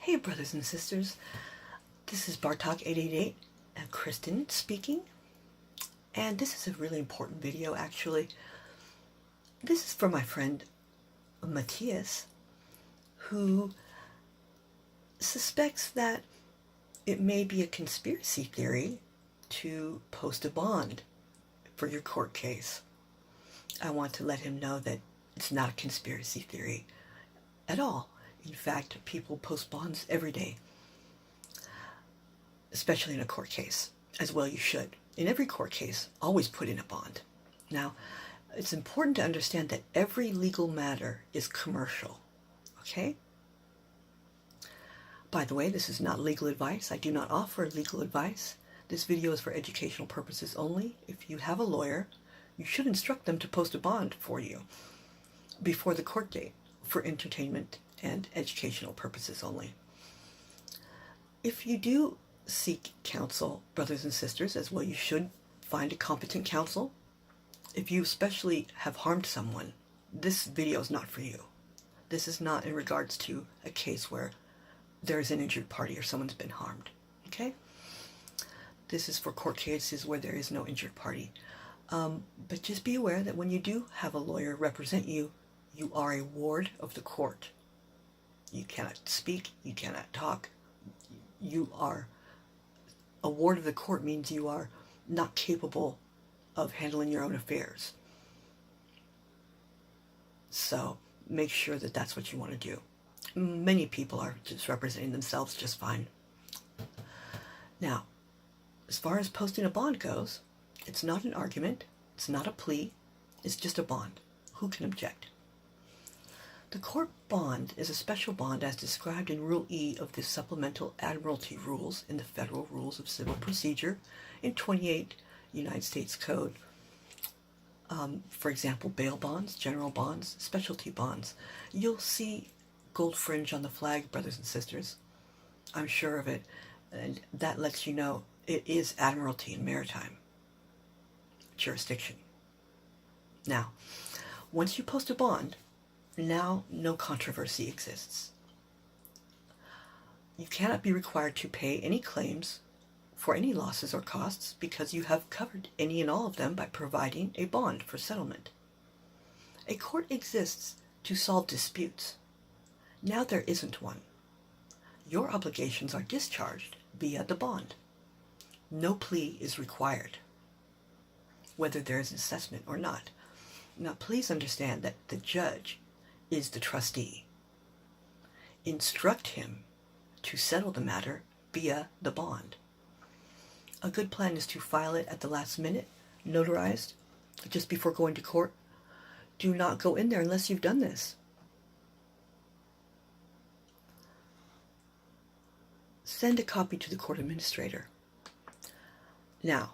Hey brothers and sisters, this is Bartok 888 and Kristen speaking, and this is a really important video actually. This is for my friend Matthias, who suspects that it may be a conspiracy theory to post a bond for your court case. I want to let him know that it's not a conspiracy theory at all. In fact, people post bonds every day, especially in a court case. As well you should. In every court case, always put in a bond. Now, it's important to understand that every legal matter is commercial, okay? By the way, this is not legal advice. I do not offer legal advice. This video is for educational purposes only. If you have a lawyer, you should instruct them to post a bond for you before the court date for entertainment and educational purposes only. If you do seek counsel, brothers and sisters, as well you should, find a competent counsel. If you especially have harmed someone, this video is not for you. This is not in regards to a case where there's an injured party or someone's been harmed, okay? This is for court cases where there is no injured party. But just be aware that when you do have a lawyer represent you, you are a ward of the court. You cannot speak, you cannot talk. You are a ward of the court means you are not capable of handling your own affairs. So make sure that that's what you want to do. Many people are just representing themselves just fine. Now, as far as posting a bond goes, it's not an argument, it's not a plea, it's just a bond. Who can object? The court bond is a special bond as described in Rule E of the Supplemental Admiralty Rules in the Federal Rules of Civil Procedure in 28 United States Code. For example, bail bonds, general bonds, specialty bonds. You'll see gold fringe on the flag, brothers and sisters. I'm sure of it. And that lets you know it is Admiralty and Maritime jurisdiction. Now, once you post a bond, now no controversy exists. You cannot be required to pay any claims for any losses or costs because you have covered any and all of them by providing a bond for settlement. A court exists to solve disputes. Now there isn't one. Your obligations are discharged via the bond. No plea is required, whether there is an assessment or not. Now please understand that the judge is the trustee. Instruct him to settle the matter via the bond. A good plan is to file it at the last minute, notarized, just before going to court. Do not go in there unless you've done this. Send a copy to the court administrator. Now,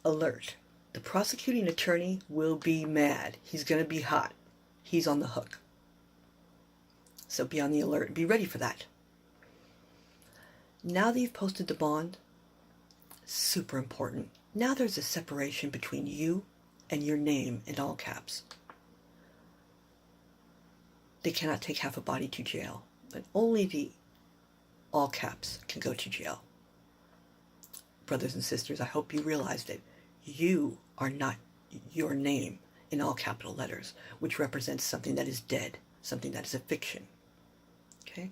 alert. The prosecuting attorney will be mad. He's going to be hot. He's on the hook. So be on the alert. Be ready for that. Now that you've posted the bond, super important. Now there's a separation between you and your name in all caps. They cannot take half a body to jail, but only the all caps can go to jail. Brothers and sisters, I hope you realize that you are not your name in all capital letters, which represents something that is dead, something that is a fiction. Okay?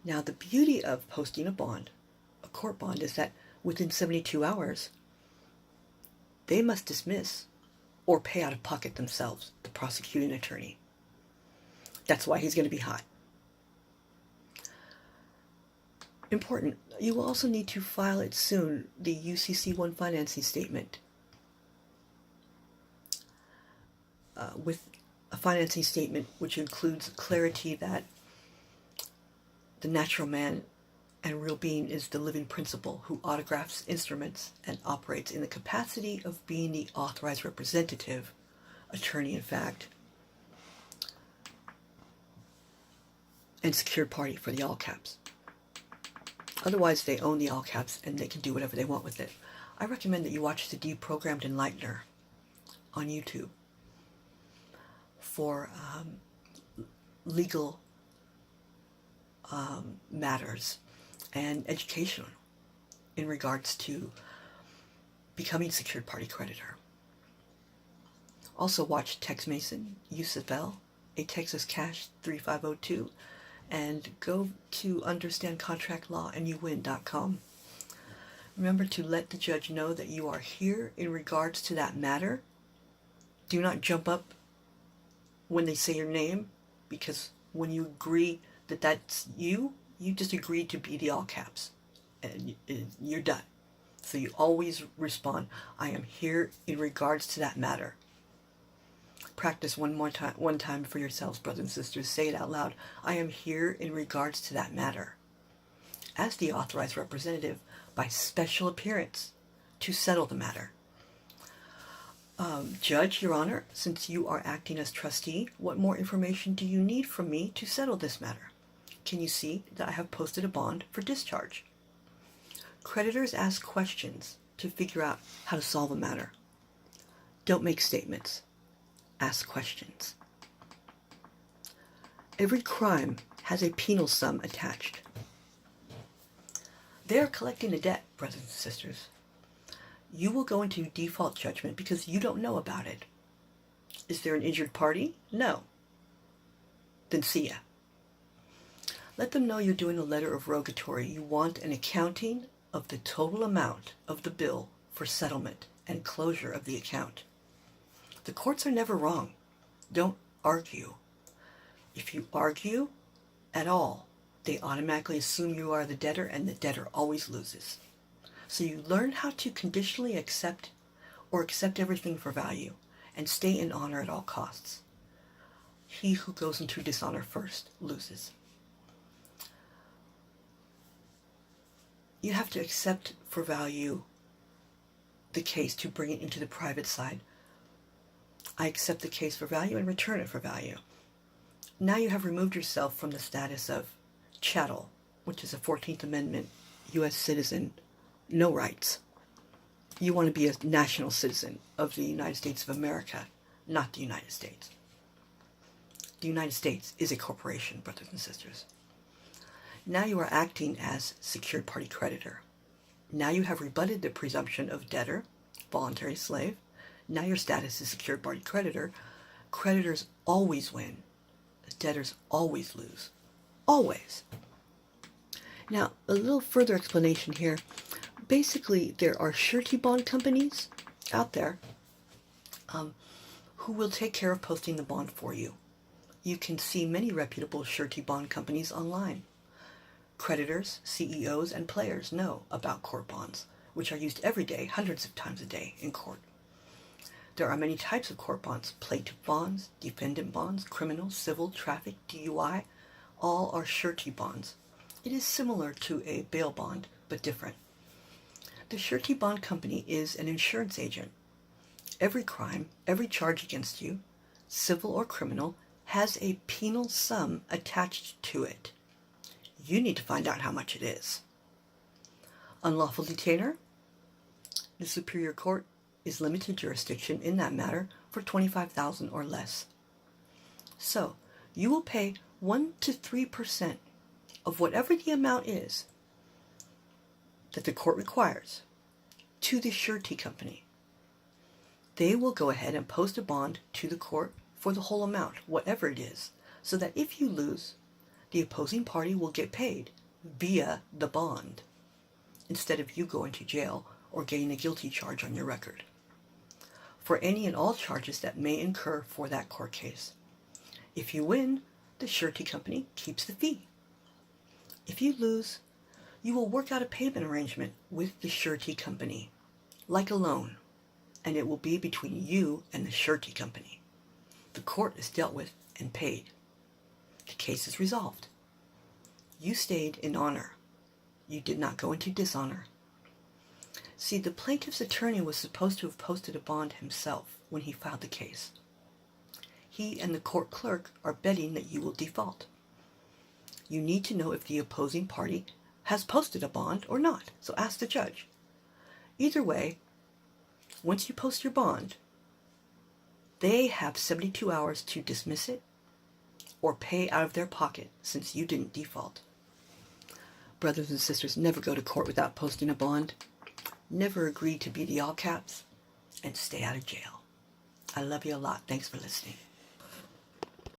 Now, the beauty of posting a bond, a court bond, is that within 72 hours, they must dismiss or pay out of pocket themselves, the prosecuting attorney. That's why he's going to be hot. Important, you will also need to file it soon, the UCC1 financing statement. With a financing statement which includes clarity that the natural man and real being is the living principle who autographs instruments and operates in the capacity of being the authorized representative, attorney in fact, and secured party for the all caps. Otherwise, they own the all caps and they can do whatever they want with it. I recommend that you watch the Deprogrammed Enlightener on YouTube for legal matters and educational in regards to becoming secured party creditor. Also watch Tex Mason, USFL, a Texas Cash 3502, and go to understandcontractlawandyouwin.com. Remember to let the judge know that you are here in regards to that matter. Do not jump up when they say your name, because when you agree that that's you just agreed to be the all caps, and you're done. So you always respond, I am here in regards to that matter. Practice one time for yourselves, brothers and sisters. Say it out loud. I am here in regards to that matter, as the authorized representative by special appearance to settle the matter. Judge, Your Honor, since you are acting as trustee, what more information do you need from me to settle this matter? Can you see that I have posted a bond for discharge? Creditors ask questions to figure out how to solve a matter. Don't make statements. Ask questions. Every crime has a penal sum attached. They are collecting a debt, brothers and sisters. You will go into default judgment because you don't know about it. Is there an injured party? No. Then see ya. Let them know you're doing a letter of rogatory. You want an accounting of the total amount of the bill for settlement and closure of the account. The courts are never wrong. Don't argue. If you argue at all, they automatically assume you are the debtor, and the debtor always loses. So you learn how to conditionally accept or accept everything for value and stay in honor at all costs. He who goes into dishonor first loses. You have to accept for value the case to bring it into the private side. I accept the case for value and return it for value. Now you have removed yourself from the status of chattel, which is a 14th Amendment U.S. citizen, no rights. You want to be a national citizen of the United States of America, not the United States. The United States is a corporation, brothers and sisters. Now you are acting as secured party creditor. Now you have rebutted the presumption of debtor, voluntary slave. Now your status is secured party creditor. Creditors always win. Debtors always lose. Always. Now, a little further explanation here. Basically, there are surety bond companies out there who will take care of posting the bond for you. You can see many reputable surety bond companies online. Creditors, CEOs, and players know about court bonds, which are used every day, hundreds of times a day in court. There are many types of court bonds: plaintiff bonds, defendant bonds, criminal, civil, traffic, DUI. All are surety bonds. It is similar to a bail bond, but different. The surety bond company is an insurance agent. Every crime, every charge against you, civil or criminal, has a penal sum attached to it. You need to find out how much it is. Unlawful detainer. The Superior Court is limited jurisdiction in that matter for $25,000 or less. So, you will pay 1 to 3% of whatever the amount is that the court requires to the surety company. They will go ahead and post a bond to the court for the whole amount, whatever it is, so that if you lose, the opposing party will get paid via the bond, instead of you going to jail or getting a guilty charge on your record, for any and all charges that may incur for that court case. If you win, the surety company keeps the fee. If you lose, you will work out a payment arrangement with the surety company, like a loan, and it will be between you and the surety company. The court is dealt with and paid. The case is resolved. You stayed in honor. You did not go into dishonor. See, the plaintiff's attorney was supposed to have posted a bond himself when he filed the case. He and the court clerk are betting that you will default. You need to know if the opposing party has posted a bond or not, so ask the judge. Either way, once you post your bond, they have 72 hours to dismiss it or pay out of their pocket since you didn't default. Brothers and sisters, never go to court without posting a bond. Never agree to be the all caps. And stay out of jail. I love you a lot. Thanks for listening.